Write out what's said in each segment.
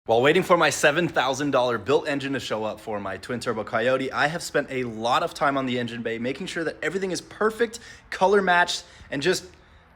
While waiting for my $7,000 built engine to show up for my twin turbo Coyote, I have spent a lot of time on the engine bay, making sure that everything is perfect, color matched, and just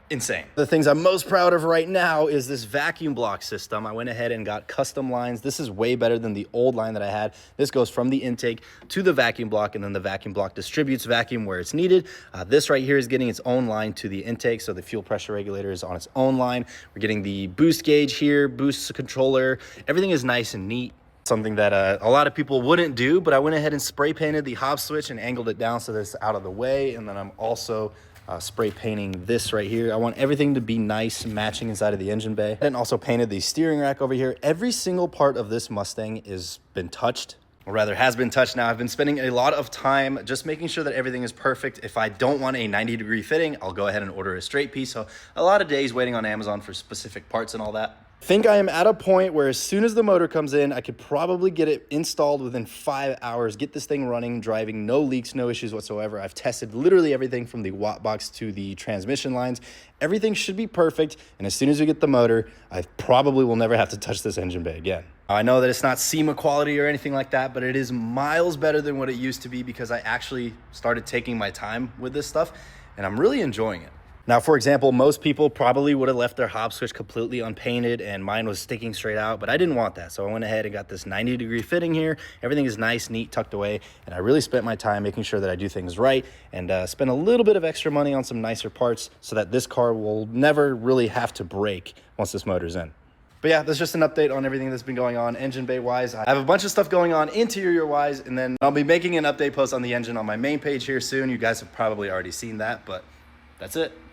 insane. The things I'm most proud of right now is this vacuum block system. I went ahead and got custom lines. This is way better than the old line that I had. This goes from the intake to the vacuum block, and then the vacuum block distributes vacuum where it's needed. This right here is getting its own line to the intake, so the fuel pressure regulator is on its own line. We're getting the boost gauge here, boost controller. Everything is nice and neat. Something that a lot of people wouldn't do, but I went ahead and spray painted the hop switch and angled it down so that it's out of the way. And then I'm also spray painting this right here. I want everything to be nice, matching inside of the engine bay. And also painted the steering rack over here. Every single part of this Mustang is been touched, or rather has been touched now. I've been spending a lot of time just making sure that everything is perfect. If I don't want a 90-degree fitting, I'll go ahead and order a straight piece. So a lot of days waiting on Amazon for specific parts and all that. I think I am at a point where as soon as the motor comes in, I could probably get it installed within 5 hours, get this thing running, driving, no leaks, no issues whatsoever. I've tested literally everything from the watt box to the transmission lines. Everything should be perfect. And as soon as we get the motor, I probably will never have to touch this engine bay again. I know that it's not SEMA quality or anything like that, but it is miles better than what it used to be because I actually started taking my time with this stuff and I'm really enjoying it. Now, for example, most people probably would have left their hop switch completely unpainted and mine was sticking straight out, but I didn't want that. So I went ahead and got this 90-degree fitting here. Everything is nice, neat, tucked away. And I really spent my time making sure that I do things right and spend a little bit of extra money on some nicer parts so that this car will never really have to break once this motor's in. But yeah, that's just an update on everything that's been going on engine bay wise. I have a bunch of stuff going on interior wise, and then I'll be making an update post on the engine on my main page here soon. You guys have probably already seen that, but that's it.